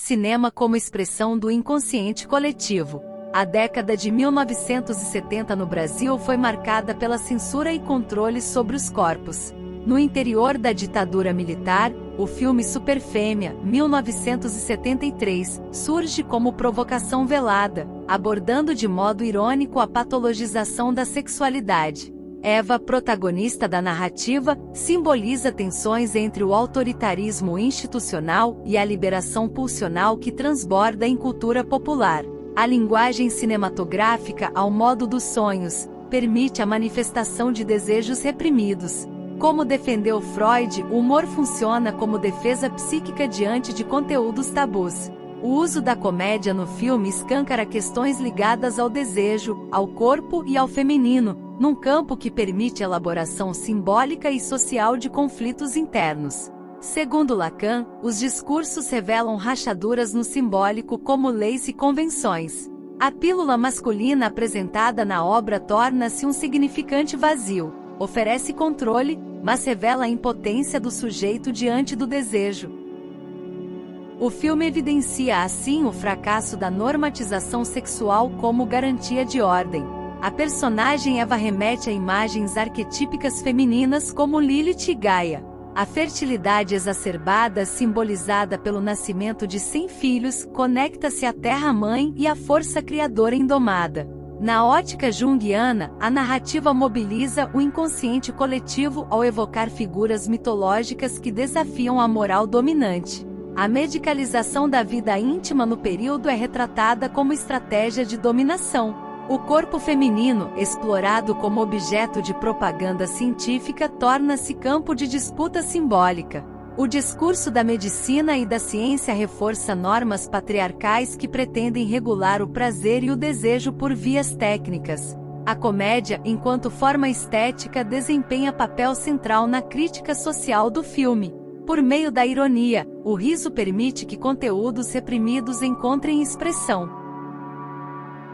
cinema como expressão do inconsciente coletivo. A década de 1970 no Brasil foi marcada pela censura e controle sobre os corpos. No interior da ditadura militar, o filme Superfêmea, 1973, surge como provocação velada, abordando de modo irônico a patologização da sexualidade. Eva, protagonista da narrativa, simboliza tensões entre o autoritarismo institucional e a liberação pulsional que transborda em cultura popular. A linguagem cinematográfica, ao modo dos sonhos, permite a manifestação de desejos reprimidos. Como defendeu Freud, o humor funciona como defesa psíquica diante de conteúdos tabus. O uso da comédia no filme escancara questões ligadas ao desejo, ao corpo e ao feminino, num campo que permite elaboração simbólica e social de conflitos internos. Segundo Lacan, os discursos revelam rachaduras no simbólico como leis e convenções. A pílula masculina apresentada na obra torna-se um significante vazio. Oferece controle, mas revela a impotência do sujeito diante do desejo. O filme evidencia assim o fracasso da normatização sexual como garantia de ordem. A personagem Eva remete a imagens arquetípicas femininas como Lilith e Gaia. A fertilidade exacerbada, simbolizada pelo nascimento de 100 filhos, conecta-se à terra-mãe e à força criadora indomada. Na ótica junguiana, a narrativa mobiliza o inconsciente coletivo ao evocar figuras mitológicas que desafiam a moral dominante. A medicalização da vida íntima no período é retratada como estratégia de dominação. O corpo feminino, explorado como objeto de propaganda científica, torna-se campo de disputa simbólica. O discurso da medicina e da ciência reforça normas patriarcais que pretendem regular o prazer e o desejo por vias técnicas. A comédia, enquanto forma estética, desempenha papel central na crítica social do filme. Por meio da ironia, o riso permite que conteúdos reprimidos encontrem expressão.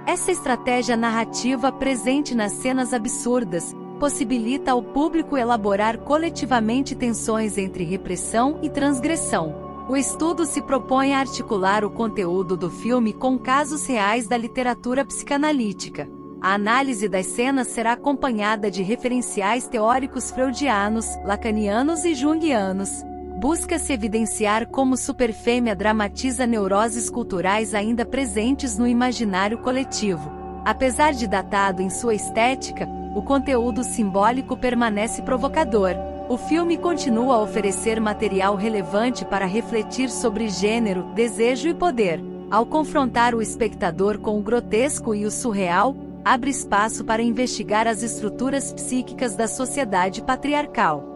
Essa estratégia narrativa presente nas cenas absurdas possibilita ao público elaborar coletivamente tensões entre repressão e transgressão. O estudo se propõe a articular o conteúdo do filme com casos reais da literatura psicanalítica. A análise das cenas será acompanhada de referenciais teóricos freudianos, lacanianos e junguianos. Busca-se evidenciar como Superfêmea dramatiza neuroses culturais ainda presentes no imaginário coletivo. Apesar de datado em sua estética, o conteúdo simbólico permanece provocador. O filme continua a oferecer material relevante para refletir sobre gênero, desejo e poder. Ao confrontar o espectador com o grotesco e o surreal, abre espaço para investigar as estruturas psíquicas da sociedade patriarcal.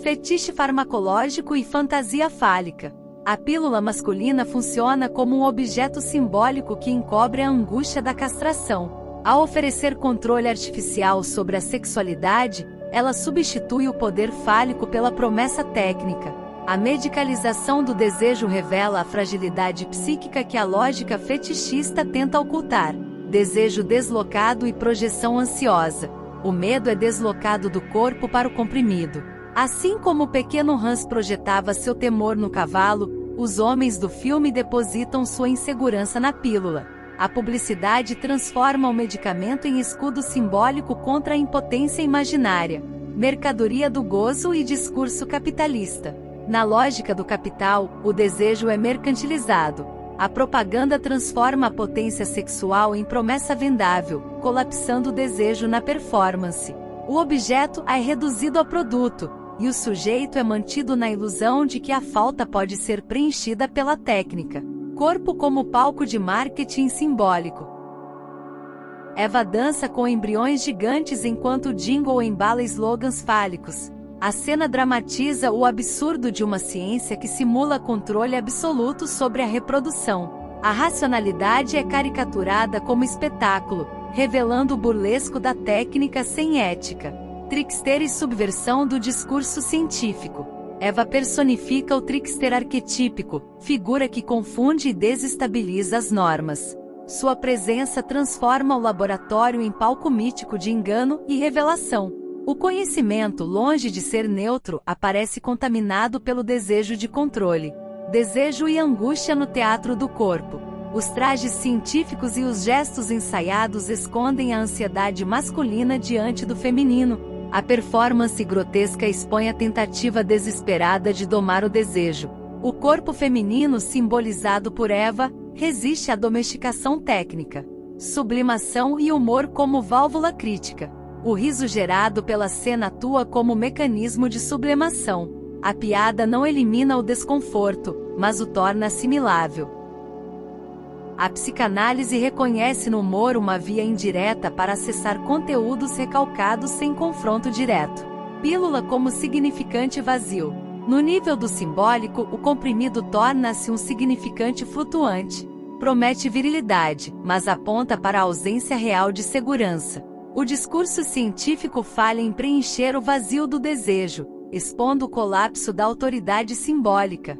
Fetiche farmacológico e fantasia fálica. A pílula masculina funciona como um objeto simbólico que encobre a angústia da castração. Ao oferecer controle artificial sobre a sexualidade, ela substitui o poder fálico pela promessa técnica. A medicalização do desejo revela a fragilidade psíquica que a lógica fetichista tenta ocultar. Desejo deslocado e projeção ansiosa. O medo é deslocado do corpo para o comprimido. Assim como o pequeno Hans projetava seu temor no cavalo, os homens do filme depositam sua insegurança na pílula. A publicidade transforma o medicamento em escudo simbólico contra a impotência imaginária. Mercadoria do gozo e discurso capitalista. Na lógica do capital, o desejo é mercantilizado. A propaganda transforma a potência sexual em promessa vendável, colapsando o desejo na performance. O objeto é reduzido a produto, e o sujeito é mantido na ilusão de que a falta pode ser preenchida pela técnica. Corpo como palco de marketing simbólico. Eva dança com embriões gigantes enquanto o jingle embala slogans fálicos. A cena dramatiza o absurdo de uma ciência que simula controle absoluto sobre a reprodução. A racionalidade é caricaturada como espetáculo, revelando o burlesco da técnica sem ética. Trickster e subversão do discurso científico. Eva personifica o trickster arquetípico, figura que confunde e desestabiliza as normas. Sua presença transforma o laboratório em palco mítico de engano e revelação. O conhecimento, longe de ser neutro, aparece contaminado pelo desejo de controle. Desejo e angústia no teatro do corpo. Os trajes científicos e os gestos ensaiados escondem a ansiedade masculina diante do feminino. A performance grotesca expõe a tentativa desesperada de domar o desejo. O corpo feminino, simbolizado por Eva, resiste à domesticação técnica, sublimação e humor como válvula crítica. O riso gerado pela cena atua como mecanismo de sublimação. A piada não elimina o desconforto, mas o torna assimilável. A psicanálise reconhece no humor uma via indireta para acessar conteúdos recalcados sem confronto direto. Pílula como significante vazio. No nível do simbólico, o comprimido torna-se um significante flutuante. Promete virilidade, mas aponta para a ausência real de segurança. O discurso científico falha em preencher o vazio do desejo, expondo o colapso da autoridade simbólica.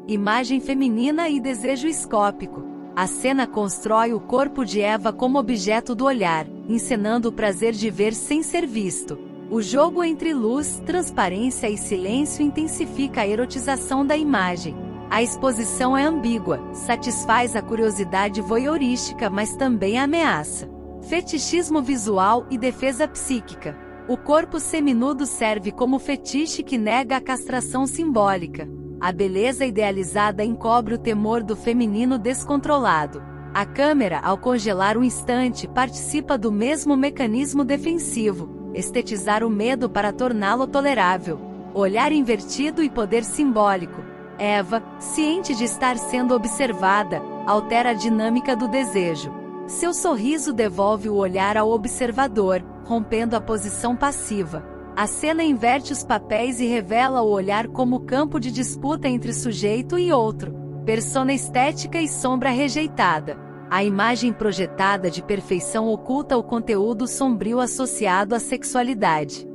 Imagem feminina e desejo escópico. A cena constrói o corpo de Eva como objeto do olhar, encenando o prazer de ver sem ser visto. O jogo entre luz, transparência e silêncio intensifica a erotização da imagem. A exposição é ambígua, satisfaz a curiosidade voyeurística, mas também ameaça. Fetichismo visual e defesa psíquica. O corpo seminudo serve como fetiche que nega a castração simbólica. A beleza idealizada encobre o temor do feminino descontrolado. A câmera, ao congelar um instante, participa do mesmo mecanismo defensivo, estetizar o medo para torná-lo tolerável. Olhar invertido e poder simbólico. Eva, ciente de estar sendo observada, altera a dinâmica do desejo. Seu sorriso devolve o olhar ao observador, rompendo a posição passiva. A cena inverte os papéis e revela o olhar como campo de disputa entre sujeito e outro, persona estética e sombra rejeitada. A imagem projetada de perfeição oculta o conteúdo sombrio associado à sexualidade.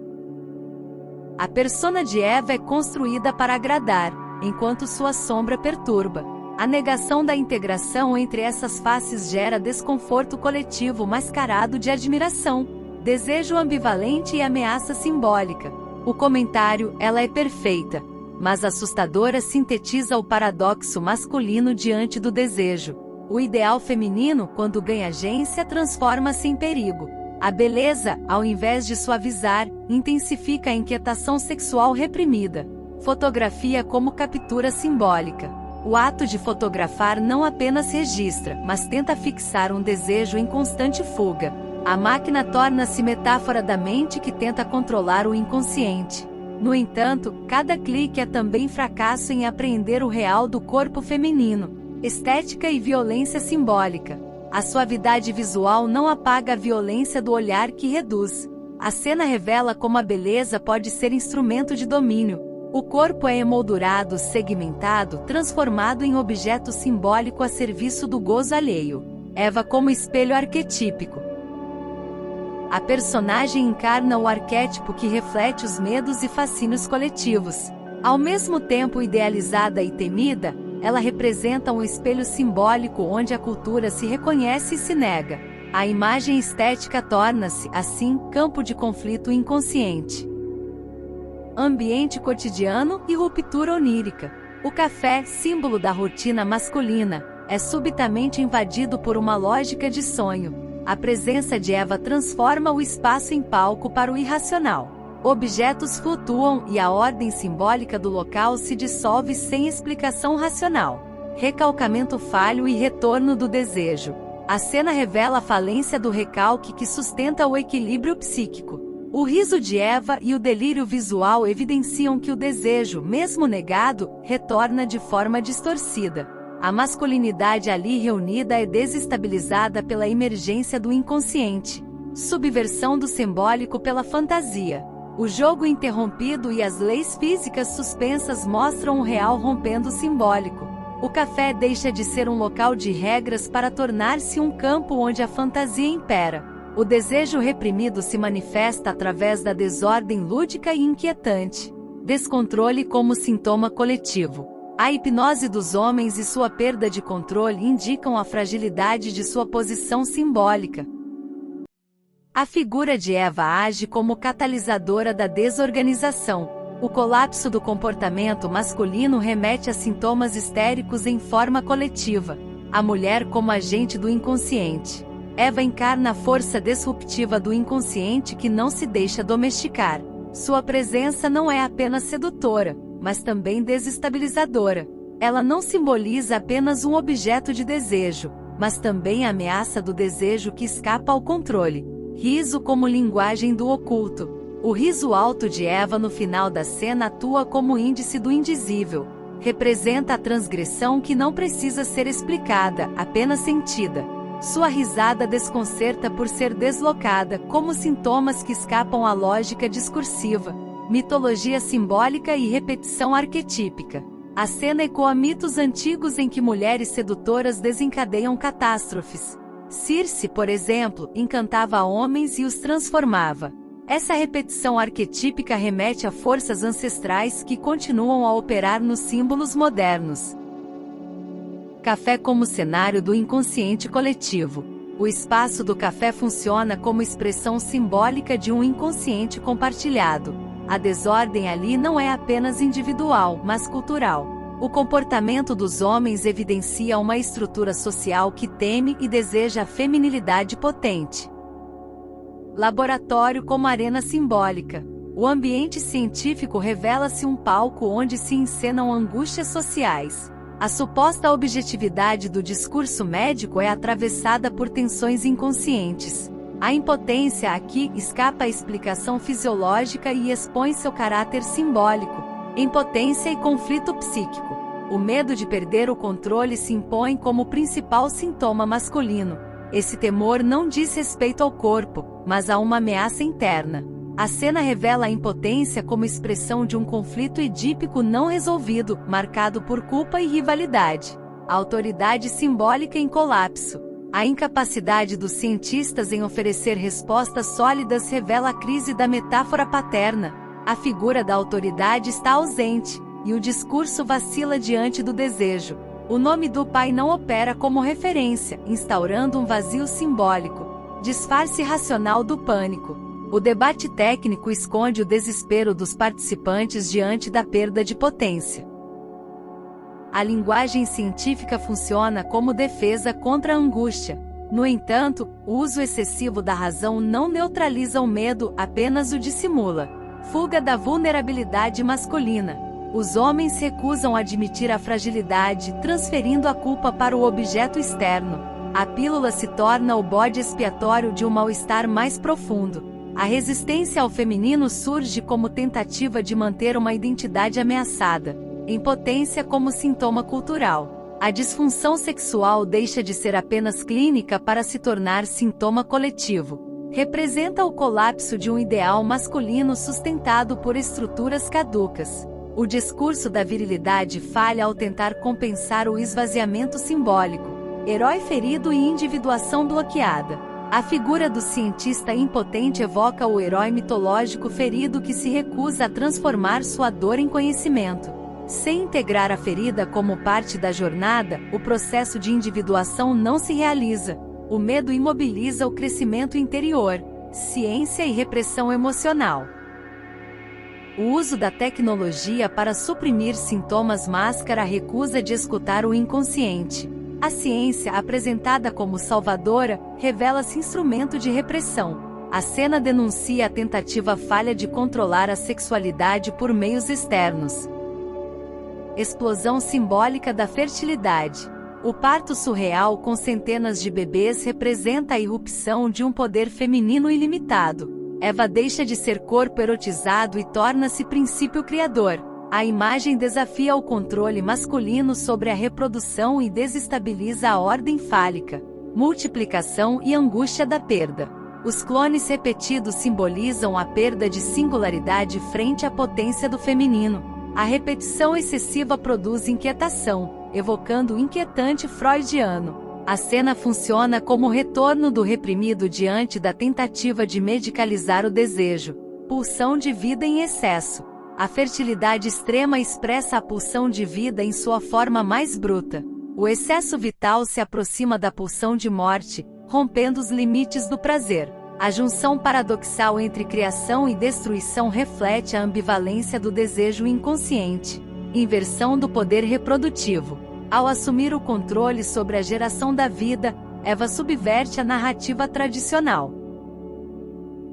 A persona de Eva é construída para agradar, enquanto sua sombra perturba. A negação da integração entre essas faces gera desconforto coletivo mascarado de admiração. Desejo ambivalente e ameaça simbólica. O comentário, ela é perfeita, mas assustadora, sintetiza o paradoxo masculino diante do desejo. O ideal feminino, quando ganha agência, transforma-se em perigo. A beleza, ao invés de suavizar, intensifica a inquietação sexual reprimida. Fotografia como captura simbólica. O ato de fotografar não apenas registra, mas tenta fixar um desejo em constante fuga. A máquina torna-se metáfora da mente que tenta controlar o inconsciente. No entanto, cada clique é também fracasso em apreender o real do corpo feminino. Estética e violência simbólica. A suavidade visual não apaga a violência do olhar que reduz. A cena revela como a beleza pode ser instrumento de domínio. O corpo é emoldurado, segmentado, transformado em objeto simbólico a serviço do gozo alheio. Eva como espelho arquetípico. A personagem encarna o arquétipo que reflete os medos e fascínios coletivos. Ao mesmo tempo idealizada e temida, ela representa um espelho simbólico onde a cultura se reconhece e se nega. A imagem estética torna-se, assim, campo de conflito inconsciente. Ambiente cotidiano e ruptura onírica. O café, símbolo da rotina masculina, é subitamente invadido por uma lógica de sonho. A presença de Eva transforma o espaço em palco para o irracional. Objetos flutuam e a ordem simbólica do local se dissolve sem explicação racional. Recalcamento falho e retorno do desejo. A cena revela a falência do recalque que sustenta o equilíbrio psíquico. O riso de Eva e o delírio visual evidenciam que o desejo, mesmo negado, retorna de forma distorcida. A masculinidade ali reunida é desestabilizada pela emergência do inconsciente. Subversão do simbólico pela fantasia. O jogo interrompido e as leis físicas suspensas mostram o real rompendo o simbólico. O café deixa de ser um local de regras para tornar-se um campo onde a fantasia impera. O desejo reprimido se manifesta através da desordem lúdica e inquietante. Descontrole como sintoma coletivo. A hipnose dos homens e sua perda de controle indicam a fragilidade de sua posição simbólica. A figura de Eva age como catalisadora da desorganização. O colapso do comportamento masculino remete a sintomas histéricos em forma coletiva. A mulher como agente do inconsciente. Eva encarna a força disruptiva do inconsciente que não se deixa domesticar. Sua presença não é apenas sedutora, mas também desestabilizadora. Ela não simboliza apenas um objeto de desejo, mas também a ameaça do desejo que escapa ao controle. Riso como linguagem do oculto. O riso alto de Eva no final da cena atua como índice do indizível. Representa a transgressão que não precisa ser explicada, apenas sentida. Sua risada desconcerta por ser deslocada, como sintomas que escapam à lógica discursiva, mitologia simbólica e repetição arquetípica. A cena ecoa mitos antigos em que mulheres sedutoras desencadeiam catástrofes. Circe, por exemplo, encantava homens e os transformava. Essa repetição arquetípica remete a forças ancestrais que continuam a operar nos símbolos modernos. Café como cenário do inconsciente coletivo. O espaço do café funciona como expressão simbólica de um inconsciente compartilhado. A desordem ali não é apenas individual, mas cultural. O comportamento dos homens evidencia uma estrutura social que teme e deseja a feminilidade potente. Laboratório como arena simbólica. O ambiente científico revela-se um palco onde se encenam angústias sociais. A suposta objetividade do discurso médico é atravessada por tensões inconscientes. A impotência aqui escapa à explicação fisiológica e expõe seu caráter simbólico. Impotência e conflito psíquico. O medo de perder o controle se impõe como principal sintoma masculino. Esse temor não diz respeito ao corpo, mas a uma ameaça interna. A cena revela a impotência como expressão de um conflito edípico não resolvido, marcado por culpa e rivalidade. A autoridade simbólica em colapso. A incapacidade dos cientistas em oferecer respostas sólidas revela a crise da metáfora paterna. A figura da autoridade está ausente, e o discurso vacila diante do desejo. O nome do pai não opera como referência, instaurando um vazio simbólico. Disfarce racional do pânico. O debate técnico esconde o desespero dos participantes diante da perda de potência. A linguagem científica funciona como defesa contra a angústia. No entanto, o uso excessivo da razão não neutraliza o medo, apenas o dissimula. Fuga da vulnerabilidade masculina. Os homens recusam admitir a fragilidade, transferindo a culpa para o objeto externo. A pílula se torna o bode expiatório de um mal-estar mais profundo. A resistência ao feminino surge como tentativa de manter uma identidade ameaçada. Impotência como sintoma cultural. A disfunção sexual deixa de ser apenas clínica para se tornar sintoma coletivo. Representa o colapso de um ideal masculino sustentado por estruturas caducas. O discurso da virilidade falha ao tentar compensar o esvaziamento simbólico. Herói ferido e individuação bloqueada. A figura do cientista impotente evoca o herói mitológico ferido que se recusa a transformar sua dor em conhecimento. Sem integrar a ferida como parte da jornada, o processo de individuação não se realiza. O medo imobiliza o crescimento interior. Ciência e repressão emocional. O uso da tecnologia para suprimir sintomas mascara a recusa de escutar o inconsciente. A ciência, apresentada como salvadora, revela-se instrumento de repressão. A cena denuncia a tentativa falha de controlar a sexualidade por meios externos. Explosão simbólica da fertilidade. O parto surreal com centenas de bebês representa a irrupção de um poder feminino ilimitado. Eva deixa de ser corpo erotizado e torna-se princípio criador. A imagem desafia o controle masculino sobre a reprodução e desestabiliza a ordem fálica. Multiplicação e angústia da perda. Os clones repetidos simbolizam a perda de singularidade frente à potência do feminino. A repetição excessiva produz inquietação, evocando o inquietante freudiano. A cena funciona como o retorno do reprimido diante da tentativa de medicalizar o desejo. Pulsão de vida em excesso. A fertilidade extrema expressa a pulsão de vida em sua forma mais bruta. O excesso vital se aproxima da pulsão de morte, rompendo os limites do prazer. A junção paradoxal entre criação e destruição reflete a ambivalência do desejo inconsciente. Inversão do poder reprodutivo. Ao assumir o controle sobre a geração da vida, Eva subverte a narrativa tradicional.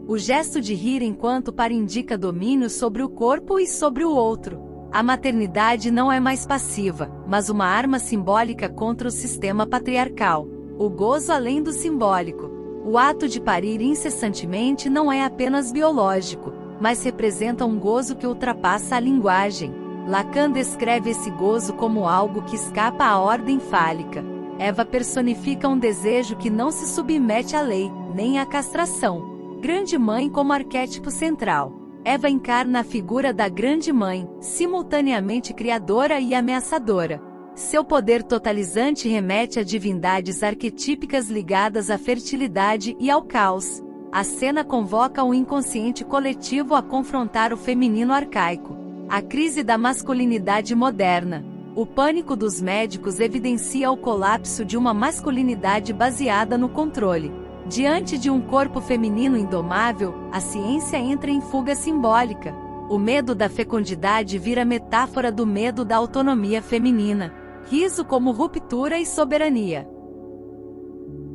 O gesto de rir enquanto para indica domínio sobre o corpo e sobre o outro. A maternidade não é mais passiva, mas uma arma simbólica contra o sistema patriarcal. O gozo além do simbólico. O ato de parir incessantemente não é apenas biológico, mas representa um gozo que ultrapassa a linguagem. Lacan descreve esse gozo como algo que escapa à ordem fálica. Eva personifica um desejo que não se submete à lei, nem à castração. Grande Mãe como arquétipo central. Eva encarna a figura da Grande Mãe, simultaneamente criadora e ameaçadora. Seu poder totalizante remete a divindades arquetípicas ligadas à fertilidade e ao caos. A cena convoca o inconsciente coletivo a confrontar o feminino arcaico. A crise da masculinidade moderna. O pânico dos médicos evidencia o colapso de uma masculinidade baseada no controle. Diante de um corpo feminino indomável, a ciência entra em fuga simbólica. O medo da fecundidade vira metáfora do medo da autonomia feminina. Riso como ruptura e soberania.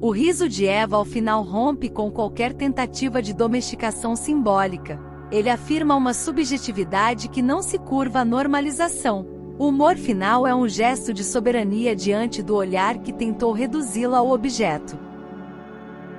O riso de Eva ao final rompe com qualquer tentativa de domesticação simbólica. Ele afirma uma subjetividade que não se curva à normalização. O humor final é um gesto de soberania diante do olhar que tentou reduzi-la ao objeto.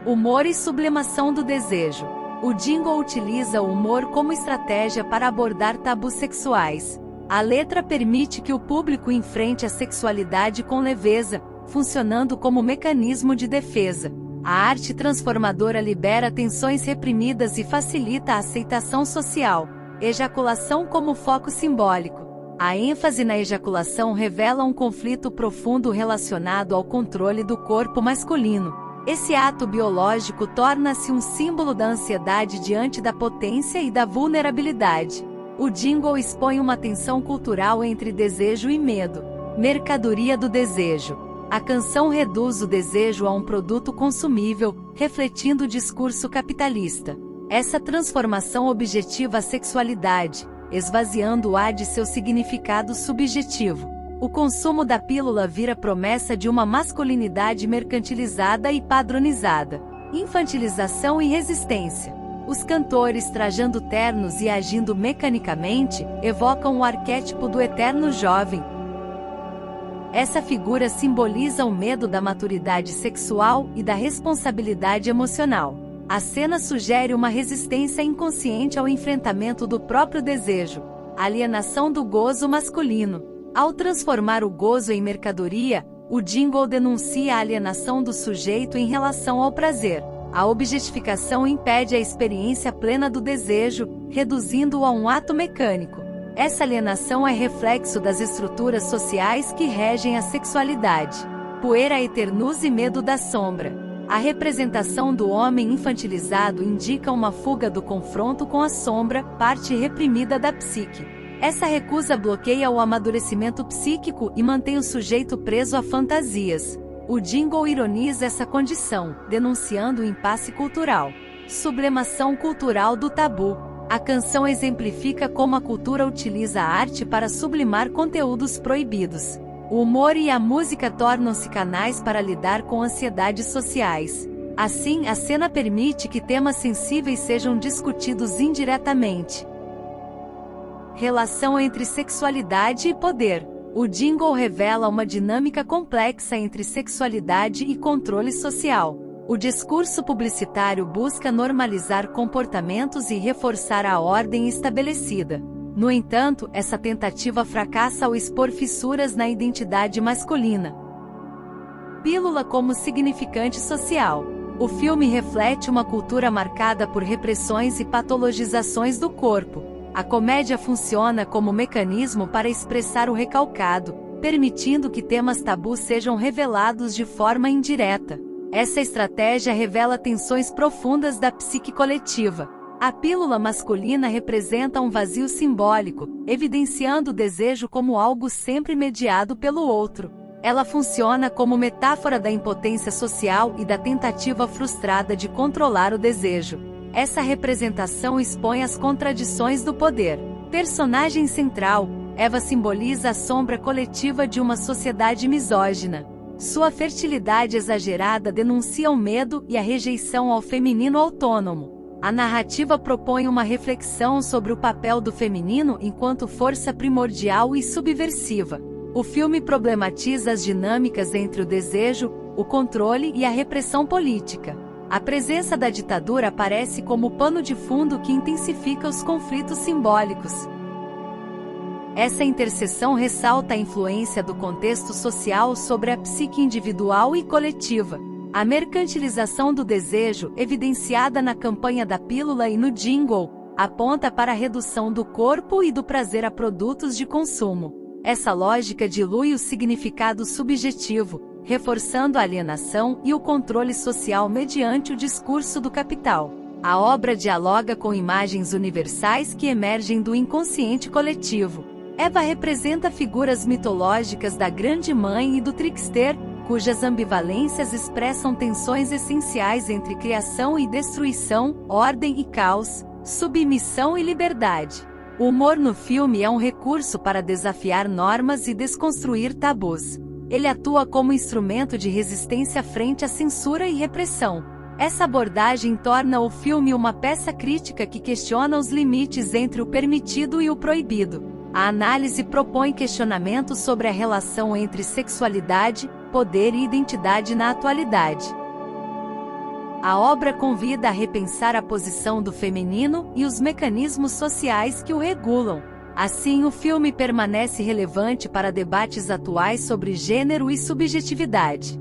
Humor e sublimação do desejo. O jingle utiliza o humor como estratégia para abordar tabus sexuais. A letra permite que o público enfrente a sexualidade com leveza, funcionando como mecanismo de defesa. A arte transformadora libera tensões reprimidas e facilita a aceitação social. Ejaculação como foco simbólico. A ênfase na ejaculação revela um conflito profundo relacionado ao controle do corpo masculino. Esse ato biológico torna-se um símbolo da ansiedade diante da potência e da vulnerabilidade. O jingle expõe uma tensão cultural entre desejo e medo. Mercadoria do desejo. A canção reduz o desejo a um produto consumível, refletindo o discurso capitalista. Essa transformação objetiva a sexualidade, esvaziando-a de seu significado subjetivo. O consumo da pílula vira promessa de uma masculinidade mercantilizada e padronizada. Infantilização e resistência. Os cantores trajando ternos e agindo mecanicamente, evocam o arquétipo do eterno jovem. Essa figura simboliza o medo da maturidade sexual e da responsabilidade emocional. A cena sugere uma resistência inconsciente ao enfrentamento do próprio desejo, alienação do gozo masculino. Ao transformar o gozo em mercadoria, o jingle denuncia a alienação do sujeito em relação ao prazer. A objetificação impede a experiência plena do desejo, reduzindo-o a um ato mecânico. Essa alienação é reflexo das estruturas sociais que regem a sexualidade. Poeira eternus e medo da sombra. A representação do homem infantilizado indica uma fuga do confronto com a sombra, parte reprimida da psique. Essa recusa bloqueia o amadurecimento psíquico e mantém o sujeito preso a fantasias. O jingle ironiza essa condição, denunciando o impasse cultural. Sublimação cultural do tabu. A canção exemplifica como a cultura utiliza a arte para sublimar conteúdos proibidos. O humor e a música tornam-se canais para lidar com ansiedades sociais. Assim, a cena permite que temas sensíveis sejam discutidos indiretamente. Relação entre sexualidade e poder. O jingle revela uma dinâmica complexa entre sexualidade e controle social. O discurso publicitário busca normalizar comportamentos e reforçar a ordem estabelecida. No entanto, essa tentativa fracassa ao expor fissuras na identidade masculina. Pílula como significante social. O filme reflete uma cultura marcada por repressões e patologizações do corpo. A comédia funciona como mecanismo para expressar o recalcado, permitindo que temas tabus sejam revelados de forma indireta. Essa estratégia revela tensões profundas da psique coletiva. A pílula masculina representa um vazio simbólico, evidenciando o desejo como algo sempre mediado pelo outro. Ela funciona como metáfora da impotência social e da tentativa frustrada de controlar o desejo. Essa representação expõe as contradições do poder. Personagem central, Eva simboliza a sombra coletiva de uma sociedade misógina. Sua fertilidade exagerada denuncia o medo e a rejeição ao feminino autônomo. A narrativa propõe uma reflexão sobre o papel do feminino enquanto força primordial e subversiva. O filme problematiza as dinâmicas entre o desejo, o controle e a repressão política. A presença da ditadura aparece como pano de fundo que intensifica os conflitos simbólicos. Essa interseção ressalta a influência do contexto social sobre a psique individual e coletiva. A mercantilização do desejo, evidenciada na campanha da pílula e no jingle, aponta para a redução do corpo e do prazer a produtos de consumo. Essa lógica dilui o significado subjetivo, reforçando a alienação e o controle social mediante o discurso do capital. A obra dialoga com imagens universais que emergem do inconsciente coletivo. Eva representa figuras mitológicas da Grande Mãe e do Trickster, cujas ambivalências expressam tensões essenciais entre criação e destruição, ordem e caos, submissão e liberdade. O humor no filme é um recurso para desafiar normas e desconstruir tabus. Ele atua como instrumento de resistência frente à censura e repressão. Essa abordagem torna o filme uma peça crítica que questiona os limites entre o permitido e o proibido. A análise propõe questionamentos sobre a relação entre sexualidade, poder e identidade na atualidade. A obra convida a repensar a posição do feminino e os mecanismos sociais que o regulam. Assim, o filme permanece relevante para debates atuais sobre gênero e subjetividade.